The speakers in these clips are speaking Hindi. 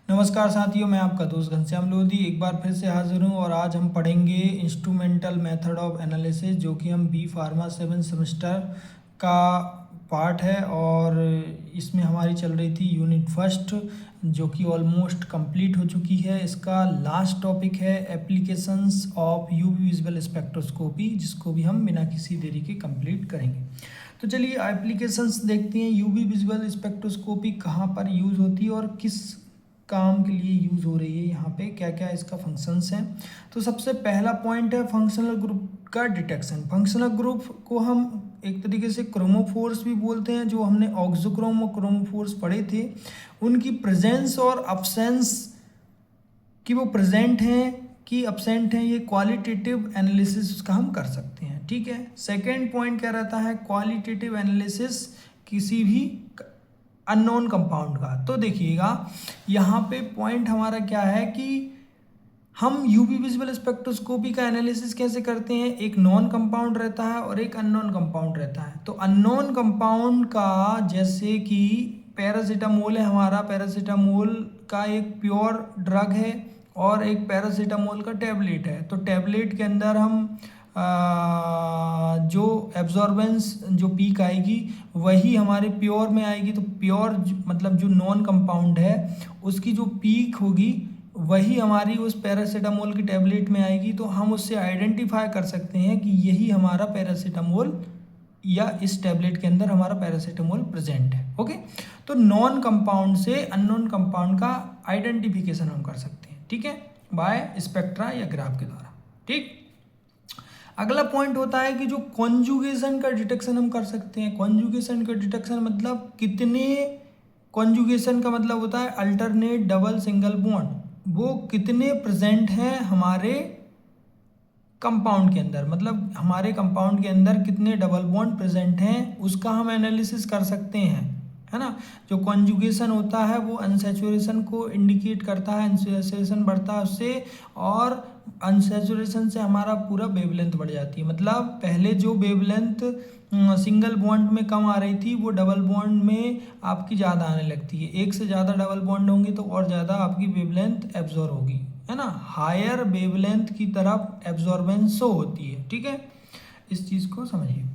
नमस्कार साथियों, मैं आपका दोस्त घनश्याम लोधी एक बार फिर से हाजिर हूँ और आज हम पढ़ेंगे इंस्ट्रूमेंटल मेथड ऑफ एनालिसिस, जो कि हम बी फार्मा 7 सेमेस्टर का पार्ट है। और इसमें हमारी चल रही थी यूनिट फर्स्ट, जो कि ऑलमोस्ट कंप्लीट हो चुकी है। इसका लास्ट टॉपिक है applications of UV visual spectroscopy, जिसको भी हम बिना किसी देरी के कंप्लीट करेंगे। तो चलिए एप्लीकेशंस देखते हैं। यूवी विजुअल स्पेक्ट्रोस्कोपी कहाँ पर यूज़ होती है और किस काम के लिए यूज़ हो रही है, यहाँ पे क्या क्या इसका फंक्शंस हैं। तो सबसे पहला पॉइंट है फंक्शनल ग्रुप का डिटेक्शन। फंक्शनल ग्रुप को हम एक तरीके से क्रोमोफोर्स भी बोलते हैं, जो हमने ऑक्सोक्रोम और क्रोमोफोर्स पढ़े थे। उनकी प्रेजेंस और अब्सेंस कि वो प्रेजेंट हैं कि अब्सेंट हैं, ये क्वालिटेटिव एनालिसिस का हम कर सकते हैं। ठीक है। सेकेंड पॉइंट क्या रहता है, क्वालिटेटिव एनालिसिस किसी भी अननोन कंपाउंड का। तो देखिएगा यहाँ पे पॉइंट हमारा क्या है कि हम यूवी विजुअल स्पेक्ट्रोस्कोपी का एनालिसिस कैसे करते हैं। एक नॉन कंपाउंड रहता है और एक अननोन कंपाउंड रहता है। तो अननोन कंपाउंड का जैसे कि पैरासीटामोल है, हमारा पैरासीटामोल का एक प्योर ड्रग है और एक पैरासीटामोल का टैबलेट है। तो टैबलेट के अंदर हम जो एब्जॉर्बेंस जो पीक आएगी वही हमारे प्योर में आएगी। तो प्योर मतलब जो नॉन कंपाउंड है उसकी जो पीक होगी वही हमारी उस पैरासीटामोल की टैबलेट में आएगी। तो हम उससे आइडेंटिफाई कर सकते हैं कि यही हमारा पैरासीटामोल या इस टैबलेट के अंदर हमारा पैरासीटामोल प्रेजेंट है। ओके। तो नॉन कंपाउंड से अननोन कंपाउंड का आइडेंटिफिकेशन हम कर सकते हैं, ठीक है, बाय स्पेक्ट्रा या ग्राफ के द्वारा। ठीक। अगला पॉइंट होता है कि जो कॉन्जुगेशन का डिटेक्शन हम कर सकते हैं। कॉन्जुगेशन का डिटेक्शन मतलब कितने, कॉन्जुगेशन का मतलब होता है अल्टरनेट डबल सिंगल बॉन्ड, वो कितने प्रेजेंट हैं हमारे कंपाउंड के अंदर, मतलब हमारे कंपाउंड के अंदर कितने डबल बॉन्ड प्रेजेंट हैं, उसका हम एनालिसिस कर सकते हैं, है ना। जो कॉन्जुगेशन होता है वो अनसैचुरेशन को इंडिकेट करता है, अनसैचुरेशन बढ़ता है उससे, और अनसैचुरेशन से हमारा पूरा वेवलेंथ बढ़ जाती है। मतलब पहले जो वेवलेंथ सिंगल बॉन्ड में कम आ रही थी वो डबल बॉन्ड में आपकी ज़्यादा आने लगती है। एक से ज़्यादा डबल बॉन्ड होंगे तो और ज़्यादा आपकी वेवलेंथ एब्जॉर्ब होगी, है ना। हायर वेवलेंथ की तरफ एब्जॉर्बेंस शो होती है। ठीक है, इस चीज़ को समझिए।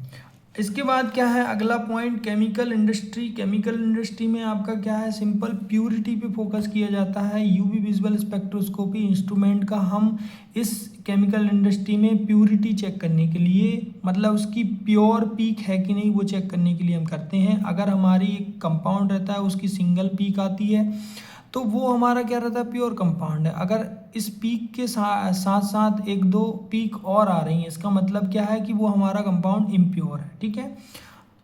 इसके बाद क्या है अगला point, chemical industry. Chemical industry में आपका क्या है, सिंपल प्यूरिटी पे फोकस किया जाता है। यूवी विजुअल स्पेक्ट्रोस्कोपी इंस्ट्रूमेंट का हम इस केमिकल इंडस्ट्री में प्यूरिटी चेक करने के लिए, मतलब उसकी प्योर पीक है कि नहीं वो चेक करने के लिए हम करते हैं। अगर हमारी एक कंपाउंड रहता है उसकी सिंगल पीक आती है तो वो हमारा क्या रहता है, प्योर कंपाउंड है। अगर इस पीक के साथ साथ एक दो पीक और आ रही हैं, इसका मतलब क्या है कि वो हमारा कंपाउंड इम्प्योर है। ठीक है,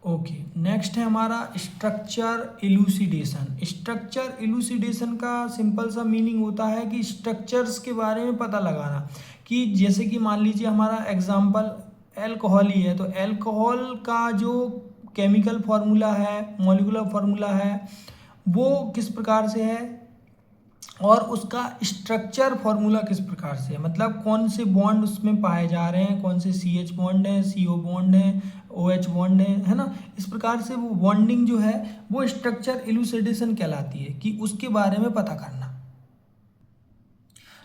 ओके। नेक्स्ट है हमारा स्ट्रक्चर इलूसिडेशन। स्ट्रक्चर इलूसिडेशन का सिंपल सा मीनिंग होता है कि स्ट्रक्चर्स के बारे में पता लगाना, कि जैसे कि मान लीजिए हमारा एग्जाम्पल एल्कोहल ही है, तो एल्कोहल का जो केमिकल फार्मूला है, मॉलिक्यूलर फार्मूला है, वो किस प्रकार से है और उसका स्ट्रक्चर फार्मूला किस प्रकार से है, मतलब कौन से बॉन्ड उसमें पाए जा रहे हैं, कौन से सी एच बॉन्ड है, सी ओ बॉन्ड है, ओ एच बॉन्ड है ना। इस प्रकार से वो बॉन्डिंग जो है वो स्ट्रक्चर इलूसिडेशन कहलाती है, कि उसके बारे में पता करना।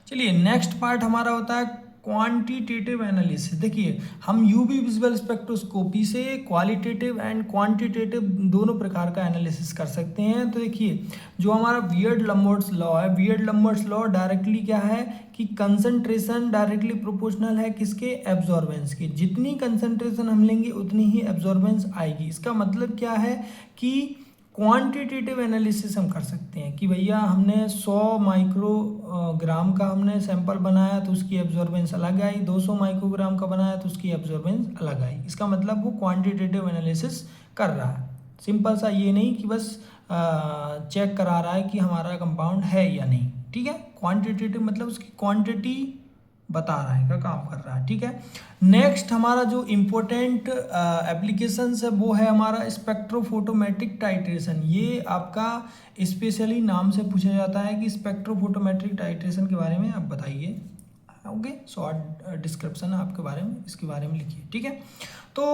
चलिए नेक्स्ट पार्ट हमारा होता है क्वांटिटेटिव एनालिसिस। देखिए हम यूवी विजुअल स्पेक्ट्रोस्कोपी से क्वालिटेटिव एंड क्वांटिटेटिव दोनों प्रकार का एनालिसिस कर सकते हैं। तो देखिए जो हमारा वियर्ड-लंबर्ट्स लॉ है, वियर्ड-लंबर्ट्स लॉ डायरेक्टली क्या है कि कंसंट्रेशन डायरेक्टली प्रोपोर्शनल है किसके, एब्जॉर्बेंस के। जितनी कंसंट्रेशन हम लेंगे उतनी ही एब्जॉर्बेंस आएगी। इसका मतलब क्या है कि क्वांटिटेटिव एनालिसिस हम कर सकते हैं कि भैया हमने 100 माइक्रोग्राम का हमने सैंपल बनाया तो उसकी एब्जॉर्बेंस अलग आई, 200 माइक्रोग्राम का बनाया तो उसकी एब्जॉर्बेंस अलग आई। इसका मतलब वो क्वांटिटेटिव एनालिसिस कर रहा है। सिंपल सा ये नहीं कि बस चेक करा रहा है कि हमारा कंपाउंड है या नहीं। ठीक है, क्वांटिटेटिव मतलब उसकी क्वांटिटी बता रहा है, का काम कर रहा है। ठीक है। नेक्स्ट हमारा जो इम्पोर्टेंट एप्लीकेशंस है वो है हमारा स्पेक्ट्रोफोटोमेट्रिक टाइट्रेशन। ये आपका स्पेशली नाम से पूछा जाता है कि स्पेक्ट्रोफोटोमेट्रिक टाइट्रेशन के बारे में आप बताइए। ओके, शॉर्ट डिस्क्रिप्शन आपके बारे में, इसके बारे में लिखिए, ठीक है। तो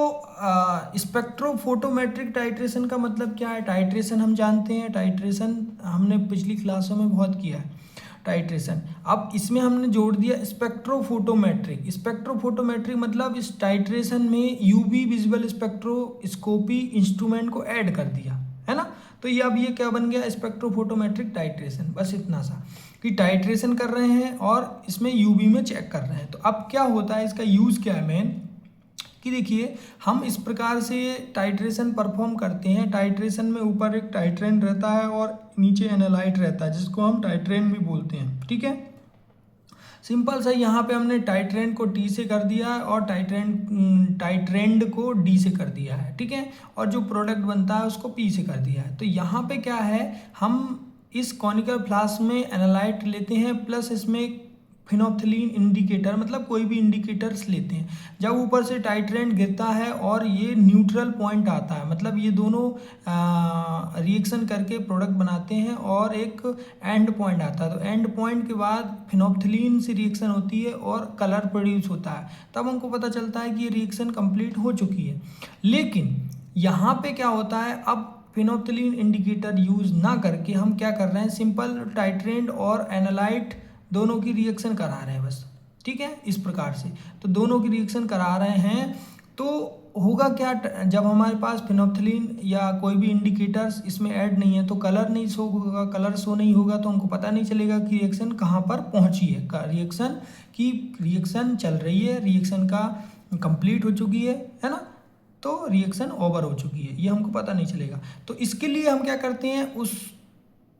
स्पेक्ट्रोफोटोमेट्रिक टाइट्रेशन का मतलब क्या है? टाइट्रेशन हम जानते हैं, टाइट्रेशन हमने पिछली क्लासों में बहुत किया है टाइट्रेशन। अब इसमें हमने जोड़ दिया स्पेक्ट्रोफोटोमेट्रिक। स्पेक्ट्रोफोटोमेट्रिक मतलब इस टाइट्रेशन में यूवी विजुअल स्पेक्ट्रोस्कोपी इंस्ट्रूमेंट को ऐड कर दिया, है ना। तो ये अब ये क्या बन गया? Spectrophotometric titration. बस इतना सा कि टाइट्रेशन कर रहे हैं और इसमें यूवी में चेक कर रहे हैं। तो अब क्या होता है, इसका यूज़ क्या है मेन, कि देखिए हम इस प्रकार से टाइट्रेशन परफॉर्म करते हैं। टाइट्रेशन में ऊपर एक टाइट्रेंड रहता है और नीचे एनालाइट रहता है, जिसको हम टाइट्रेंड भी बोलते हैं, ठीक है। सिंपल सा, यहाँ पे हमने टाइट्रेंड को टी से कर दिया है और टाइट्रेंड को डी से कर दिया है, ठीक है। और जो प्रोडक्ट बनता है उसको पी से कर दिया है। तो यहाँ पे क्या है, हम इस कॉनिकल फ्लास्क में एनालाइट लेते हैं प्लस इसमें फिनोप्थिलीन इंडिकेटर, मतलब कोई भी इंडिकेटर्स लेते हैं। जब ऊपर से टाइट्रेंड गिरता है और ये न्यूट्रल पॉइंट आता है, मतलब ये दोनों रिएक्शन करके प्रोडक्ट बनाते हैं और एक एंड पॉइंट आता है। तो एंड पॉइंट के बाद फिनोप्थिलीन से रिएक्शन होती है और कलर प्रोड्यूस होता है। तब हमको पता चलता है कि ये रिएक्शन कंप्लीट हो चुकी है। लेकिन यहाँ पे क्या होता है, अब फिनोप्थिलीन इंडिकेटर यूज़ ना करके हम क्या कर रहे हैं, सिंपल टाइट्रेंड और एनालाइट दोनों की रिएक्शन करा रहे हैं बस, ठीक है, इस प्रकार से। तो दोनों की रिएक्शन करा रहे हैं तो होगा क्या, जब हमारे पास फिनोप्थिलीन या कोई भी इंडिकेटर्स इसमें ऐड नहीं है तो कलर नहीं शो होगा। कलर शो नहीं होगा तो हमको पता नहीं चलेगा कि रिएक्शन कहाँ पर पहुँची है, रिएक्शन चल रही है, रिएक्शन का कंप्लीट हो चुकी है ना, तो रिएक्शन ओवर हो चुकी है, ये हमको पता नहीं चलेगा। तो इसके लिए हम क्या करते हैं, उस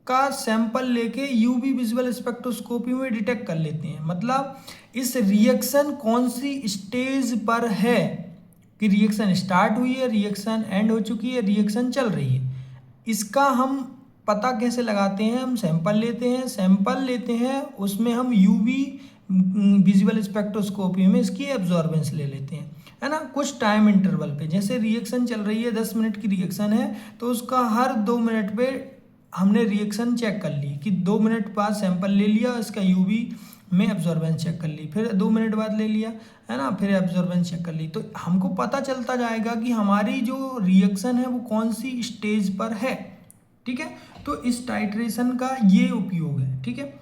का सैंपल लेके यूवी विजुअल स्पेक्ट्रोस्कोपी में डिटेक्ट कर लेते हैं। मतलब इस रिएक्शन कौन सी स्टेज पर है, कि रिएक्शन स्टार्ट हुई है, रिएक्शन एंड हो चुकी है, रिएक्शन चल रही है। इसका हम पता कैसे लगाते हैं, हम सैंपल लेते हैं, उसमें हम यूवी विजुअल स्पेक्ट्रोस्कोपी में इसकी एब्जॉर्बेंस ले लेते हैं, है ना, कुछ टाइम इंटरवल पे। जैसे रिएक्शन चल रही है, 10 मिनट की रिएक्शन है, तो उसका हर 2 मिनट पे हमने रिएक्शन चेक कर ली, कि 2 मिनट बाद सैंपल ले लिया, इसका यूवी में एब्जॉर्बेंस चेक कर ली, फिर 2 मिनट बाद ले लिया, है ना, फिर एब्जॉर्बेंस चेक कर ली। तो हमको पता चलता जाएगा कि हमारी जो रिएक्शन है वो कौन सी स्टेज पर है, ठीक है। तो इस टाइट्रेशन का ये उपयोग है, ठीक है।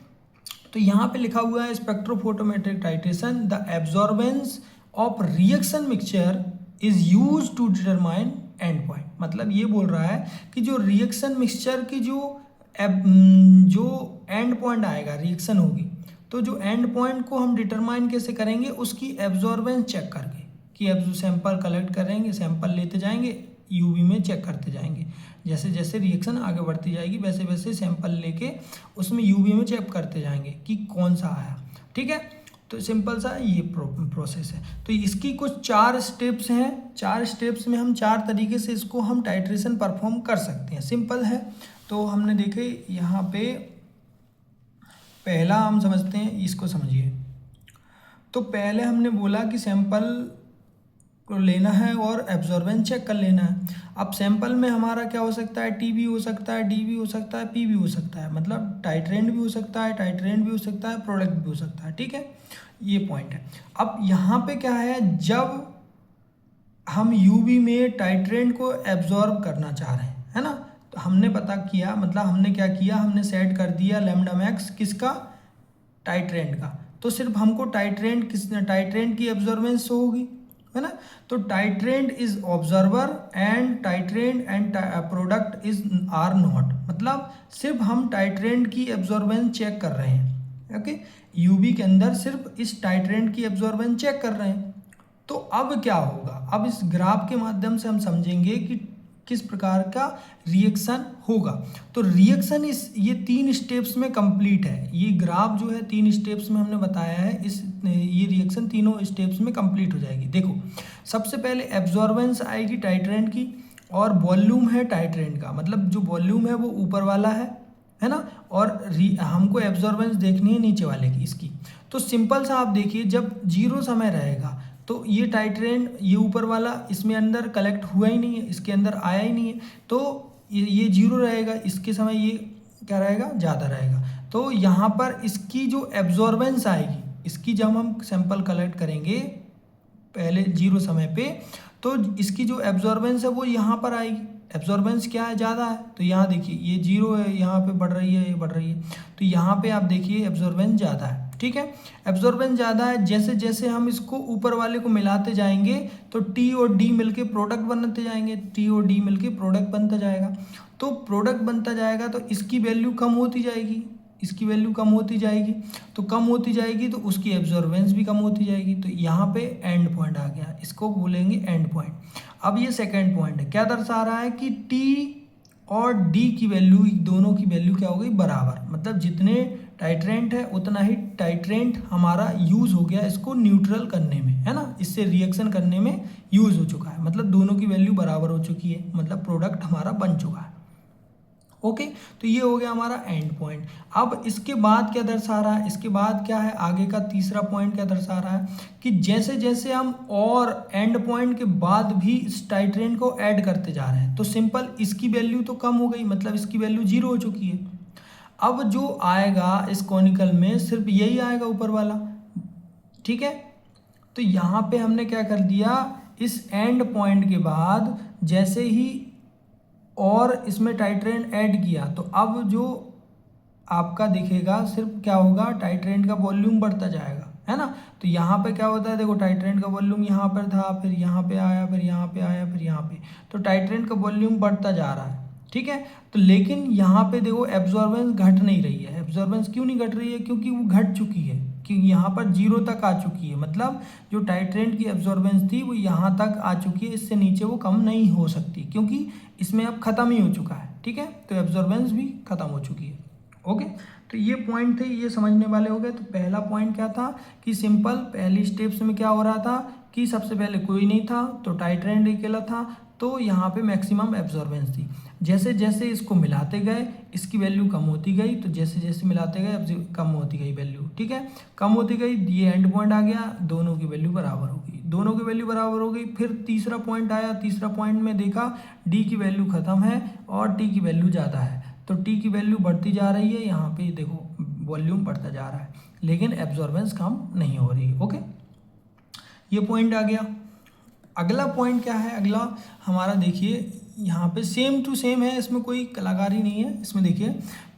तो यहाँ पे लिखा हुआ है spectrophotometric titration, the absorbance of reaction mixture is use to determine end point. मतलब ये बोल रहा है कि जो रिएक्शन मिक्सचर की जो एंड पॉइंट आएगा, रिएक्शन होगी, तो जो एंड पॉइंट को हम डिटरमाइन कैसे करेंगे, उसकी एब्जॉर्बेंस चेक करके, कि अब सैंपल कलेक्ट करेंगे, सैंपल लेते जाएंगे, यूवी में चेक करते जाएंगे। जैसे जैसे रिएक्शन आगे बढ़ती जाएगी वैसे वैसे सैंपल लेके उसमें यूवी में चेक करते जाएंगे कि कौन सा आया, ठीक है। तो सिंपल सा ये प्रोसेस है। तो इसकी कुछ 4 स्टेप्स हैं। 4 स्टेप्स में हम 4 तरीके से इसको हम टाइट्रेशन परफॉर्म कर सकते हैं, सिंपल है। तो हमने देखे यहाँ पे पहला हम समझते हैं, इसको समझिए। तो पहले हमने बोला कि सैंपल को लेना है और एब्जॉर्बेंस चेक कर लेना है। अब सैंपल में हमारा क्या हो सकता है, टी भी हो सकता है, डी भी हो सकता है, पी भी हो सकता है, मतलब टाइट्रेंड भी हो सकता है, टाइट्रेंड भी हो सकता है, प्रोडक्ट भी हो सकता है, ठीक है, ये पॉइंट है। अब यहाँ पे क्या है, जब हम यूवी में टाइट्रेंड को एब्जॉर्ब करना चाह रहे हैं, है ना, तो हमने पता किया, मतलब हमने क्या किया, हमने सेट कर दिया लैम्डा मैक्स किसका, टाइट्रेंड का। तो सिर्फ हमको टाइट्रेंड की एब्जॉर्बेंस होगी, है ना। तो titrand is observer and titrand and product is are not, मतलब सिर्फ हम टाइट्रेंड की एब्जॉर्बेंस चेक कर रहे हैं, ओके, यूवी के अंदर सिर्फ इस टाइट्रेंड की एब्जॉर्बेंस चेक कर रहे हैं। तो अब क्या होगा, अब इस ग्राफ के माध्यम से हम समझेंगे कि किस प्रकार का रिएक्शन होगा। तो रिएक्शन ये 3 स्टेप्स में कंप्लीट है। ये ग्राफ जो है 3 स्टेप्स में हमने बताया है, ये रिएक्शन तीनों स्टेप्स में कंप्लीट हो जाएगी। देखो, सबसे पहले एब्जॉर्बेंस आएगी टाइट्रेंड की, और वॉल्यूम है टाइट्रेंड का, मतलब जो वॉल्यूम है वो ऊपर वाला है ना, और हमको एब्जॉर्बेंस देखनी है नीचे वाले की, इसकी। तो सिंपल सा आप देखिए, जब 0 समय रहेगा तो ये टाइट्रेंड, ये ऊपर वाला इसमें अंदर कलेक्ट हुआ ही नहीं है, इसके अंदर आया ही नहीं है, तो ये 0 रहेगा, इसके समय ये क्या रहेगा, ज़्यादा रहेगा। तो यहाँ पर इसकी जो एब्जॉर्बेंस आएगी, इसकी जब हम सैंपल कलेक्ट करेंगे पहले 0 समय पे, तो इसकी जो एब्जॉर्बेंस है वो यहाँ पर आएगी। एब्जॉर्बेंस क्या है, ज़्यादा है, तो यहाँ देखिए ये 0 है, यहाँ पे बढ़ रही है, ये बढ़ रही है, तो यहाँ पे आप देखिए एब्जॉर्बेंस ज़्यादा है। ठीक है, एब्जॉर्बेंस ज़्यादा है, जैसे जैसे हम इसको ऊपर वाले को मिलाते जाएंगे तो टी और डी मिलके प्रोडक्ट बनते जाएंगे, टी और डी मिलके प्रोडक्ट बनता जाएगा। तो प्रोडक्ट बनता जाएगा तो इसकी वैल्यू कम होती जाएगी, इसकी वैल्यू कम होती जाएगी, तो कम होती जाएगी तो उसकी एब्जॉर्बेंस भी कम होती जाएगी। तो यहाँ पे एंड पॉइंट आ गया, इसको बोलेंगे एंड पॉइंट। अब ये सेकेंड पॉइंट है, क्या दर्शा रहा है कि टी और डी की वैल्यू, दोनों की वैल्यू क्या हो गई, बराबर। मतलब जितने टाइट्रेंट है उतना ही टाइट्रेंट हमारा यूज़ हो गया इसको न्यूट्रल करने में, है ना, इससे रिएक्शन करने में यूज़ हो चुका है। मतलब दोनों की वैल्यू बराबर हो चुकी है, मतलब प्रोडक्ट हमारा बन चुका है। ओके, तो ये हो गया हमारा एंड पॉइंट। अब इसके बाद क्या दर्शा रहा है, इसके बाद क्या है, आगे का तीसरा पॉइंट क्या दर्शा रहा है कि जैसे जैसे हम और एंड पॉइंट के बाद भी इस टाइट्रेंट को ऐड करते जा रहे हैं, तो सिंपल इसकी वैल्यू तो कम हो गई, मतलब इसकी वैल्यू 0 हो चुकी है। अब जो आएगा इस कॉनिकल में सिर्फ यही आएगा ऊपर वाला। ठीक है, तो यहाँ पे हमने क्या कर दिया, इस एंड पॉइंट के बाद जैसे ही और इसमें टाइट्रेंट ऐड किया, तो अब जो आपका दिखेगा सिर्फ क्या होगा, टाइट्रेंट का वॉल्यूम बढ़ता जाएगा, है ना। तो यहाँ पे क्या होता है, देखो टाइट्रेंट का वॉल्यूम यहाँ पर था, फिर यहाँ पे आया, फिर यहाँ पे आया, फिर यहाँ पे, तो टाइट्रेंट का वॉल्यूम बढ़ता जा रहा है। ठीक है, तो लेकिन यहाँ पे देखो एब्जॉर्बेंस घट नहीं रही है। एब्जॉर्बेंस क्यों नहीं घट रही है, क्योंकि वो घट चुकी है, कि यहाँ पर 0 तक आ चुकी है। मतलब जो टाइट्रेंट की एब्जॉर्बेंस थी वो यहाँ तक आ चुकी है, इससे नीचे वो कम नहीं हो सकती, क्योंकि इसमें अब ख़त्म ही हो चुका है। ठीक है, तो एब्जॉर्बेंस भी ख़त्म हो चुकी है। ओके, तो ये पॉइंट थे, ये समझने वाले हो गए। तो पहला पॉइंट क्या था कि सिंपल पहली स्टेप्स में क्या हो रहा था कि सबसे पहले कोई नहीं था, तो टाइट्रेंट अकेला था, तो यहाँ पे मैक्सिमम एब्जॉर्बेंस थी। जैसे जैसे इसको मिलाते गए इसकी वैल्यू कम होती गई, तो जैसे जैसे मिलाते गए अब कम होती गई वैल्यू। ठीक है, कम होती गई, ये एंड पॉइंट आ गया, दोनों की वैल्यू बराबर हो गई, दोनों की वैल्यू बराबर हो गई। फिर तीसरा पॉइंट आया, तीसरा पॉइंट में देखा डी की वैल्यू ख़त्म है और टी की वैल्यू ज़्यादा है, तो टी की वैल्यू बढ़ती जा रही है, यहाँ पे देखो वॉल्यूम बढ़ता जा रहा है, लेकिन एब्जॉर्बेंस कम नहीं हो रही। ओके, ये पॉइंट आ गया। अगला पॉइंट क्या है, अगला हमारा देखिए यहाँ पे सेम टू सेम है, इसमें कोई कलाकारी नहीं है। इसमें देखिए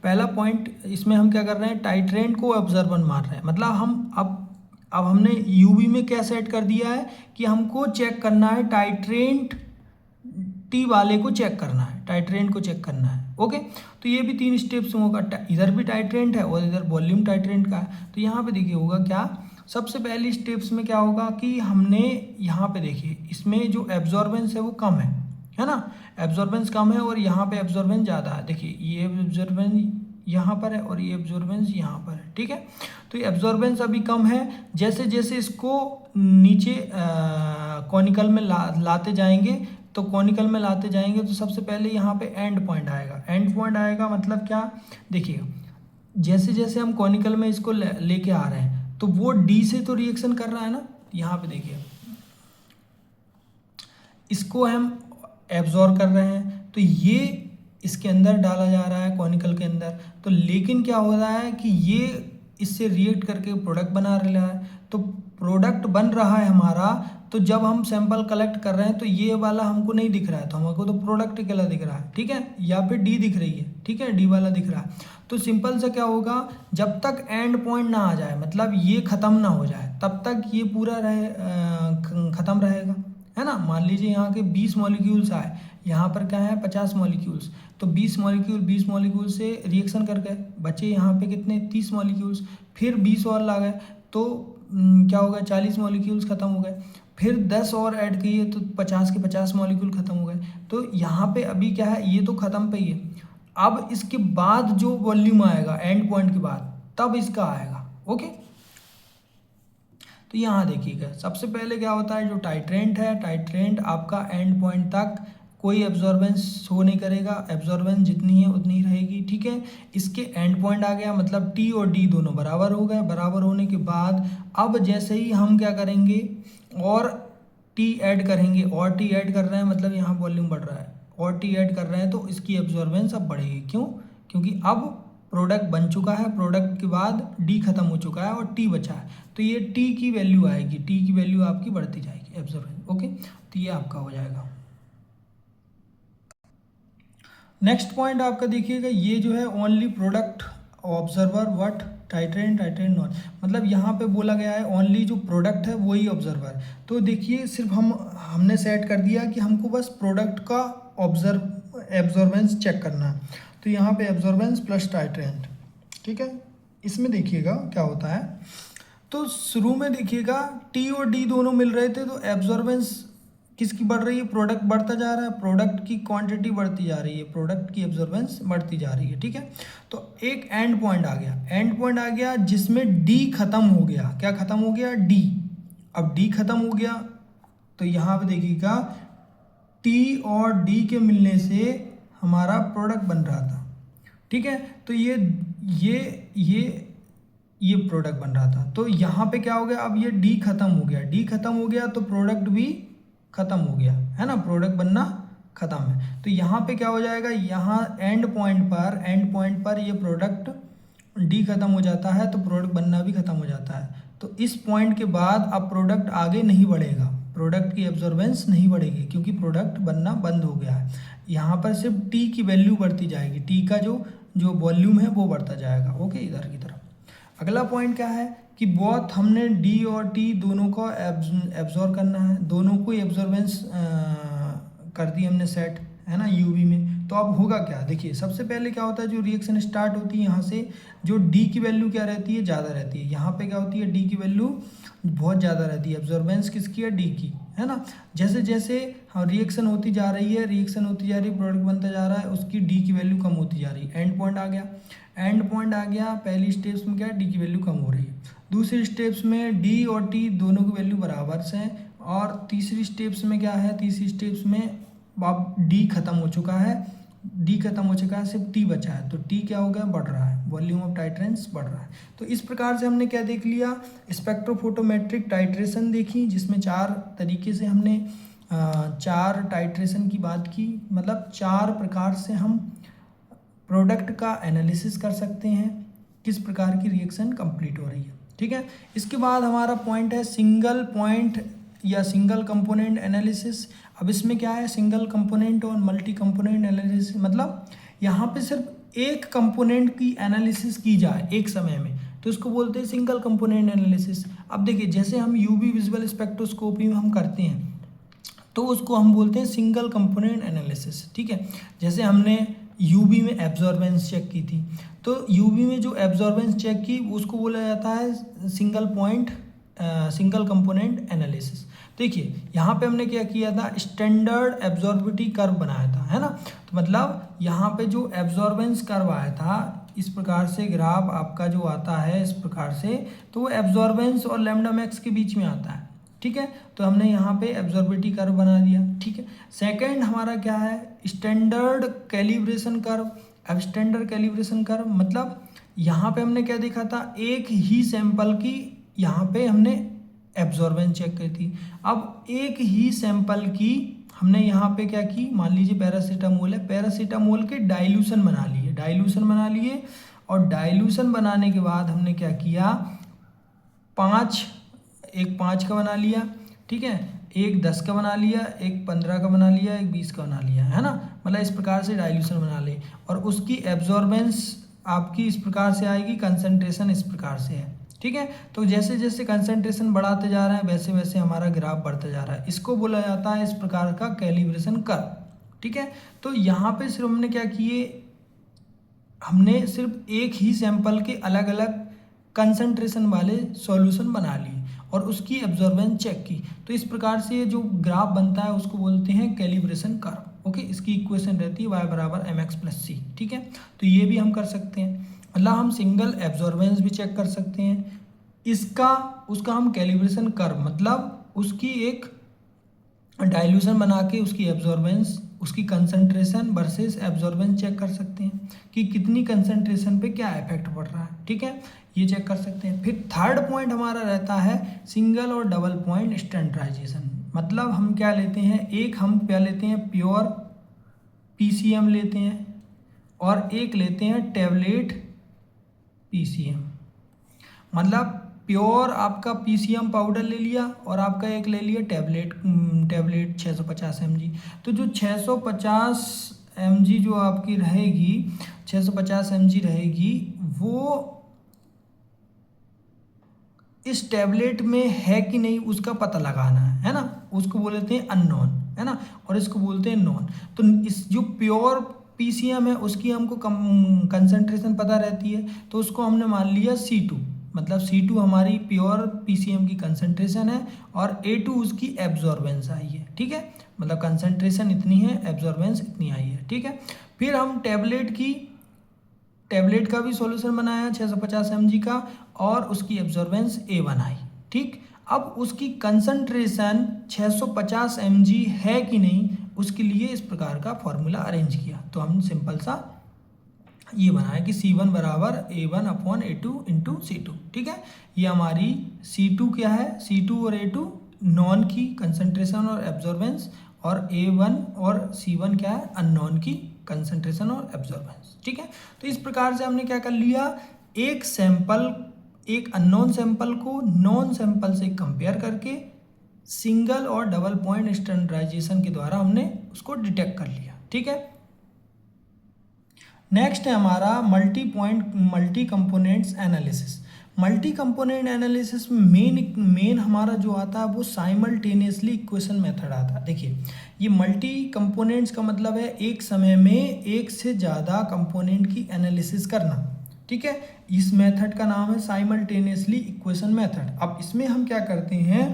पहला पॉइंट, इसमें हम क्या कर रहे हैं, टाइट्रेंट को एब्जॉर्बन मार रहे हैं। मतलब हम अब हमने यूवी में क्या सेट कर दिया है कि हमको चेक करना है टाइट्रेंट, टी वाले को चेक करना है, टाइट्रेंट को चेक करना है। ओके, तो ये भी 3 स्टेप्स होगा, इधर भी टाइट्रेंट है और इधर वॉल्यूम टाइट्रेंट का है। तो यहाँ पे देखिए होगा क्या, सबसे पहली स्टेप्स में क्या होगा कि हमने यहाँ पे देखिए इसमें जो एब्जॉर्बेंस है वो कम है ना, एब्जॉर्बेंस कम है और यहाँ पे एब्जॉर्बेंस ज़्यादा है। देखिए ये एब्जॉर्बेंस यहाँ पर है और ये एब्जॉर्बेंस यहाँ पर है। ठीक है, तो ये एब्जॉर्बेंस अभी कम है, जैसे जैसे इसको नीचे कॉनिकल में लाते जाएंगे, तो कॉनिकल में लाते जाएंगे तो सबसे पहले यहाँ पे एंड पॉइंट आएगा। एंड पॉइंट आएगा मतलब क्या, देखिए जैसे जैसे हम कॉनिकल में इसको लेके आ रहे हैं तो वो डी से तो रिएक्शन कर रहा है ना, यहाँ पे देखिए इसको हम एब्जॉर्ब कर रहे हैं, तो ये इसके अंदर डाला जा रहा है कॉनिकल के अंदर। तो लेकिन क्या हो रहा है कि ये इससे रिएक्ट करके प्रोडक्ट बना रहा है, तो प्रोडक्ट बन रहा है हमारा। तो जब हम सैंपल कलेक्ट कर रहे हैं तो ये वाला हमको नहीं दिख रहा है, तो हमको तो प्रोडक्ट अकेला दिख रहा है। ठीक है, या फिर डी दिख रही है, ठीक है, डी वाला दिख रहा है। तो सिंपल से क्या होगा, जब तक एंड पॉइंट ना आ जाए, मतलब ये ख़त्म ना हो जाए, तब तक ये पूरा ख़त्म रहेगा, है ना। मान लीजिए यहाँ के 20 मॉलिक्यूल्स आए, यहाँ पर क्या है 50 मॉलिक्यूल्स, तो 20 मॉलिक्यूल से रिएक्शन कर गए, बचे यहाँ पे कितने 30 मॉलिक्यूल्स, फिर 20 और ला गए तो क्या हो गया 40 मॉलिक्यूल्स ख़त्म हो गए, फिर 10 और ऐड किए तो 50 के 50 मॉलिक्यूल ख़त्म हो गए। तो यहाँ पे अभी क्या है, ये तो ख़त्म पे ही है। अब इसके बाद जो वॉल्यूम आएगा एंड पॉइंट के बाद, तब इसका आएगा। ओके, तो यहाँ देखिएगा सबसे पहले क्या होता है, जो टाइट्रेंट है, टाइट्रेंट आपका एंड पॉइंट तक कोई एब्जॉर्बेंस शो नहीं करेगा, एब्जॉर्बेंस जितनी है उतनी ही रहेगी। ठीक है, इसके एंड पॉइंट आ गया, मतलब टी और डी दोनों बराबर हो गए। बराबर होने के बाद अब जैसे ही हम क्या करेंगे और टी ऐड करेंगे, और टी ऐड कर रहे हैं मतलब यहाँ वॉल्यूम बढ़ रहा है, और टी ऐड कर रहे हैं तो इसकी एब्जॉर्बेंस अब बढ़ेगी। क्यों, क्योंकि अब प्रोडक्ट बन चुका है, प्रोडक्ट के बाद डी खत्म हो चुका है और टी बचा है, तो ये टी की वैल्यू आएगी, टी की वैल्यू आपकी बढ़ती जाएगी एब्जॉर्बेंस। ओके, तो ये आपका हो जाएगा। नेक्स्ट पॉइंट आपका देखिएगा, ये जो है only product observer what titrant titrant not, मतलब यहाँ पे बोला गया है ओनली जो प्रोडक्ट है वही ऑब्जर्वर। तो देखिए सिर्फ हमने सेट कर दिया कि हमको बस प्रोडक्ट का एब्जॉर्बेंस चेक करना है, तो यहाँ पे एब्जॉर्बेंस प्लस टाइट्रेंट, ठीक है। इसमें देखिएगा क्या होता है, तो शुरू में देखिएगा टी और डी दोनों मिल रहे थे, तो एब्जॉर्बेंस किसकी बढ़ रही है, प्रोडक्ट बढ़ता जा रहा है, प्रोडक्ट की क्वांटिटी बढ़ती जा रही है, प्रोडक्ट की एब्जॉर्बेंस बढ़ती जा रही है, ठीक है। तो एक एंड पॉइंट आ गया, एंड पॉइंट आ गया जिसमें डी खत्म हो गया, क्या खत्म हो गया, डी। अब डी खत्म हो गया तो यहाँ पे देखिएगा टी और डी के मिलने से हमारा प्रोडक्ट बन रहा था, ठीक है। तो ये प्रोडक्ट बन रहा था, तो यहाँ पे क्या हो गया, अब ये डी खत्म हो गया, डी खत्म हो गया तो प्रोडक्ट भी खत्म हो गया, है ना, प्रोडक्ट बनना खत्म है। तो यहाँ पे क्या हो जाएगा, यहाँ एंड पॉइंट पर ये प्रोडक्ट डी खत्म हो जाता है तो प्रोडक्ट बनना भी खत्म हो जाता है। तो इस पॉइंट के बाद अब प्रोडक्ट आगे नहीं बढ़ेगा, प्रोडक्ट की एब्जॉर्बेंस नहीं बढ़ेगी क्योंकि प्रोडक्ट बनना बंद हो गया है। यहाँ पर सिर्फ टी की वैल्यू बढ़ती जाएगी, टी का जो वॉल्यूम है वो बढ़ता जाएगा। ओके, इधर की तरफ अगला पॉइंट क्या है कि बहुत हमने डी और टी दोनों को एब्जॉर्ब करना है, दोनों को एब्जॉर्बेंस कर दी हमने सेट, है ना, यूवी में। तो अब होगा क्या, देखिए सबसे पहले क्या होता है, जो रिएक्शन स्टार्ट होती है यहाँ से, जो डी की वैल्यू क्या रहती है, ज़्यादा रहती है। यहाँ पे क्या होती है, डी की वैल्यू बहुत ज़्यादा रहती है, एब्जॉर्बेंस किसकी है, डी की, है ना। जैसे जैसे हाँ रिएक्शन होती जा रही है, प्रोडक्ट बनता जा रहा है, उसकी डी की वैल्यू कम होती जा रही है। एंड पॉइंट आ गया, पहली स्टेप्स में क्या है, डी की वैल्यू कम हो रही है। दूसरी स्टेप्स में डी और टी दोनों की वैल्यू बराबर से हैं, और तीसरी स्टेप्स में क्या है, तीसरी स्टेप्स में अब डी खत्म हो चुका है, सिर्फ टी बचा है, तो टी क्या हो गया, बढ़ रहा है, वॉल्यूम ऑफ टाइट्रेंस बढ़ रहा है। तो इस प्रकार से हमने क्या देख लिया, स्पेक्ट्रोफोटोमेट्रिक टाइट्रेशन देखी, जिसमें 4 तरीके से हमने 4 टाइट्रेशन की बात की, मतलब 4 प्रकार से हम प्रोडक्ट का एनालिसिस कर सकते हैं, किस प्रकार की रिएक्शन कंप्लीट हो रही है, ठीक है। इसके बाद हमारा पॉइंट है सिंगल पॉइंट या सिंगल कंपोनेंट एनालिसिस। अब इसमें क्या है, सिंगल कंपोनेंट और मल्टी कंपोनेंट एनालिसिस, मतलब यहाँ पे सिर्फ एक कंपोनेंट की एनालिसिस की जाए एक समय में, तो इसको बोलते हैं सिंगल कंपोनेंट एनालिसिस। अब देखिए जैसे हम यूवी विजुअल स्पेक्ट्रोस्कोपी में हम करते हैं तो उसको हम बोलते हैं सिंगल कंपोनेंट एनालिसिस, ठीक है। जैसे हमने यूवी में एब्जॉर्बेंस चेक की थी, तो यूवी में जो एब्जॉर्बेंस चेक की उसको बोला जाता है सिंगल कंपोनेंट एनालिसिस। देखिए यहाँ पे हमने क्या किया था, स्टैंडर्ड एब्जॉर्बिटी कर्व बनाया था, है ना। तो मतलब यहाँ पे जो एब्जॉर्बेंस कर्व आया था, इस प्रकार से ग्राफ आपका जो आता है इस प्रकार से, तो वो एब्जॉर्बेंस और लैम्डा मैक्स के बीच में आता है, ठीक है। तो हमने यहाँ पे एब्जॉर्बिटी कर्व बना दिया, ठीक है। सेकंड हमारा क्या है, स्टैंडर्ड कैलिब्रेशन कर्व। अब स्टैंडर्ड कैलिब्रेशन कर्व मतलब यहाँ पे हमने क्या देखा था, एक ही सैंपल की यहाँ पे हमने एब्जॉर्बेंस चेक की थी। अब एक ही सैंपल की हमने यहाँ पे क्या की, मान लीजिए पैरासीटामोल है, पैरासीटामोल के डाइल्यूशन बना लिए, और डाइल्यूशन बनाने के बाद हमने क्या किया, 5 का बना लिया, ठीक है, एक 10 का बना लिया, एक 15 का बना लिया, एक 20 का बना लिया, है ना। मतलब इस प्रकार से डाइल्यूशन बना ले, और उसकी एब्जॉर्बेंस आपकी इस प्रकार से आएगी, कंसंट्रेशन इस प्रकार से है, ठीक है। तो जैसे जैसे कंसंट्रेशन बढ़ाते जा रहे हैं वैसे वैसे हमारा ग्राफ बढ़ता जा रहा है, इसको बोला जाता है इस प्रकार का कैलिब्रेशन कर्व, ठीक है। तो यहाँ पे सिर्फ हमने क्या किए, हमने सिर्फ एक ही सैंपल के अलग अलग कंसंट्रेशन वाले सॉल्यूशन बना लिए और उसकी एब्जॉर्बेंस चेक की। तो इस प्रकार से जो ग्राफ बनता है उसको बोलते हैं कैलिब्रेशन कर्व। ओके, इसकी इक्वेशन रहती है y बराबर mx प्लस c, ठीक है। तो ये भी हम कर सकते हैं, मतलब हम सिंगल एब्जॉर्बेंस भी चेक कर सकते हैं, उसका हम कैलिब्रेशन कर्व मतलब उसकी एक डाइल्यूशन बना के उसकी एब्जॉर्बेंस, उसकी कंसंट्रेशन वर्सेस एब्जॉर्बेंस चेक कर सकते हैं कि कितनी कंसंट्रेशन पे क्या इफेक्ट पड़ रहा है, ठीक है, ये चेक कर सकते हैं। फिर थर्ड पॉइंट हमारा रहता है सिंगल और डबल पॉइंट स्टैंडर्डाइजेशन। मतलब हम क्या लेते हैं, एक हम क्या लेते हैं, प्योर पीसीएम लेते हैं, और एक लेते हैं टैबलेट PCM, मतलब प्योर आपका PCM पाउडर ले लिया और आपका एक ले लिया टैबलेट 650 mg। तो जो 650 mg जो आपकी रहेगी 650 mg रहेगी, वो इस टैबलेट में है कि नहीं उसका पता लगाना है ना। उसको बोलते हैं अननोन, है ना, और इसको बोलते हैं नॉन। तो इस जो प्योर PCM है उसकी हमको कंसंट्रेशन पता रहती है, तो उसको हमने मान लिया C2, मतलब C2 हमारी प्योर PCM की कंसंट्रेशन है और A2 उसकी एब्जॉर्बेंस आई है, ठीक है, मतलब कंसंट्रेशन इतनी है, एब्जॉर्बेंस इतनी आई है, ठीक है। फिर हम टैबलेट का भी सॉल्यूशन बनाया 650 mg का और उसकी एब्जॉर्बेंस A1 आई, ठीक। अब उसकी कंसंट्रेशन 650 mg है कि नहीं उसके लिए इस प्रकार का फॉर्मूला अरेंज किया। तो हम सिंपल सा ये बनाया कि C1 बराबर A1/A2 इंटू C2, ठीक है। ये हमारी C2 क्या है, C2 और A2 नॉन की कंसंट्रेशन और एब्जॉर्बेंस, और A1 और C1 क्या है, अननोन की कंसंट्रेशन और एब्जॉर्बेंस, ठीक है। तो इस प्रकार से हमने क्या कर लिया, एक अननोन सैंपल को नॉन सैंपल से कंपेयर करके सिंगल और डबल पॉइंट स्टैंडर्डाइजेशन के द्वारा हमने उसको डिटेक्ट कर लिया, ठीक है। नेक्स्ट है हमारा multi components analysis. Multi component analysis में मेन हमारा जो आता है वो साइमल्टेनियसली इक्वेशन मेथड आता है। देखिए, ये मल्टी कंपोनेंट्स का मतलब है एक समय में एक से ज़्यादा कंपोनेंट की एनालिसिस करना, ठीक है। इस मेथड का नाम है साइमल्टेनियसली इक्वेशन मेथड। अब इसमें हम क्या करते हैं,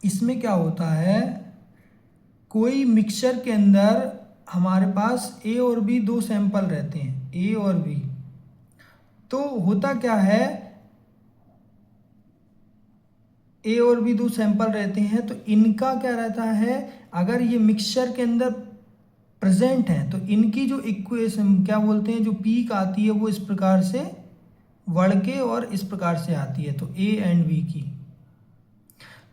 इसमें क्या होता है, कोई मिक्सचर के अंदर हमारे पास A और B दो सैंपल रहते हैं, A और B। तो होता क्या है, A और B दो सैंपल रहते हैं, तो इनका क्या रहता है, अगर ये मिक्सचर के अंदर प्रेजेंट है तो इनकी जो इक्वेशन क्या बोलते हैं, जो पीक आती है वो इस प्रकार से बढ़ के और इस प्रकार से आती है, तो A एंड B की,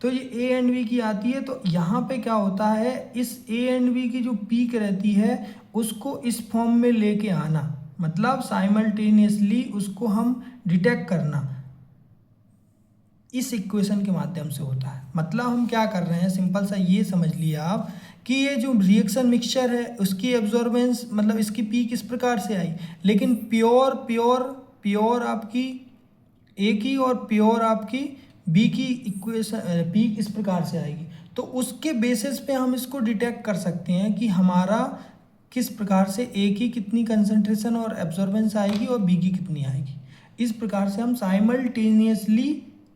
तो ये A एंड B की आती है। तो यहाँ पे क्या होता है, इस A एंड B की जो पीक रहती है उसको इस फॉर्म में लेके आना, मतलब साइमल्टेनियसली उसको हम डिटेक्ट करना, इस इक्वेशन के माध्यम से होता है। मतलब हम क्या कर रहे हैं, सिंपल सा ये समझ लिया आप कि ये जो रिएक्शन मिक्सचर है उसकी एब्जॉर्बेंस, मतलब इसकी पीक इस प्रकार से आई, लेकिन प्योर आपकी A की और प्योर आपकी B की इक्वेशन पीक इस प्रकार से आएगी। तो उसके बेसिस पे हम इसको डिटेक्ट कर सकते हैं कि हमारा किस प्रकार से A की कितनी कंसंट्रेशन और एब्जॉर्बेंस आएगी और B की कितनी आएगी। इस प्रकार से हम साइमल्टेनियसली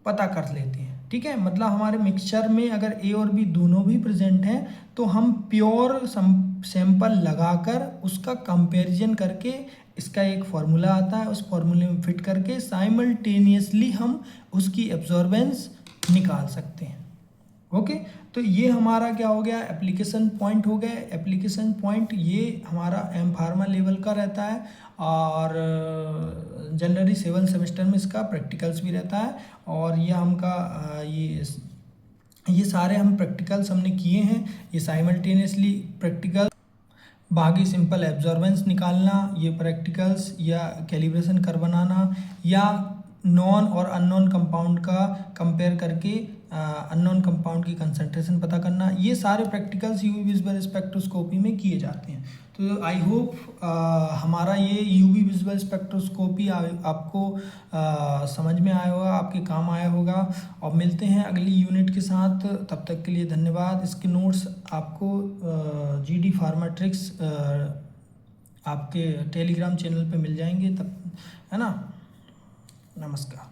पता कर लेते हैं, ठीक है। मतलब हमारे मिक्सचर में अगर A और B दोनों भी प्रेजेंट हैं तो हम प्योर सैंपल लगाकर उसका कंपैरिजन करके इसका एक फार्मूला आता है, उस फार्मूले में फिट करके साइमल्टेनियसली हम उसकी एब्जॉर्बेंस निकाल सकते हैं। ओके, तो ये हमारा क्या हो गया, एप्लीकेशन पॉइंट हो गया। एप्लीकेशन पॉइंट ये हमारा एम फार्मा लेवल का रहता है और जनरली 7 सेमेस्टर में इसका प्रैक्टिकल्स भी रहता है। और ये हमका ये सारे हम प्रैक्टिकल्स हमने किए हैं। ये साइमल्टेनियसली प्रैक्टिकल, बाकी सिंपल एब्जॉर्बेंस निकालना, ये प्रैक्टिकल्स या कैलिब्रेशन कर बनाना, या नॉन और अननोन कंपाउंड का कंपेयर करके अननोन कंपाउंड की कंसंट्रेशन पता करना, ये सारे प्रैक्टिकल्स यूवी विजुअल स्पेक्ट्रोस्कोपी में किए जाते हैं। तो आई होप हमारा ये यूवी विजुअल स्पेक्ट्रोस्कोपी आपको समझ में आया होगा, आपके काम आया होगा। और मिलते हैं अगली यूनिट के साथ, तब तक के लिए धन्यवाद। इसके नोट्स आपको GD फार्मा ट्रिक्स आपके टेलीग्राम चैनल पे मिल जाएंगे, तब, है ना। नमस्कार।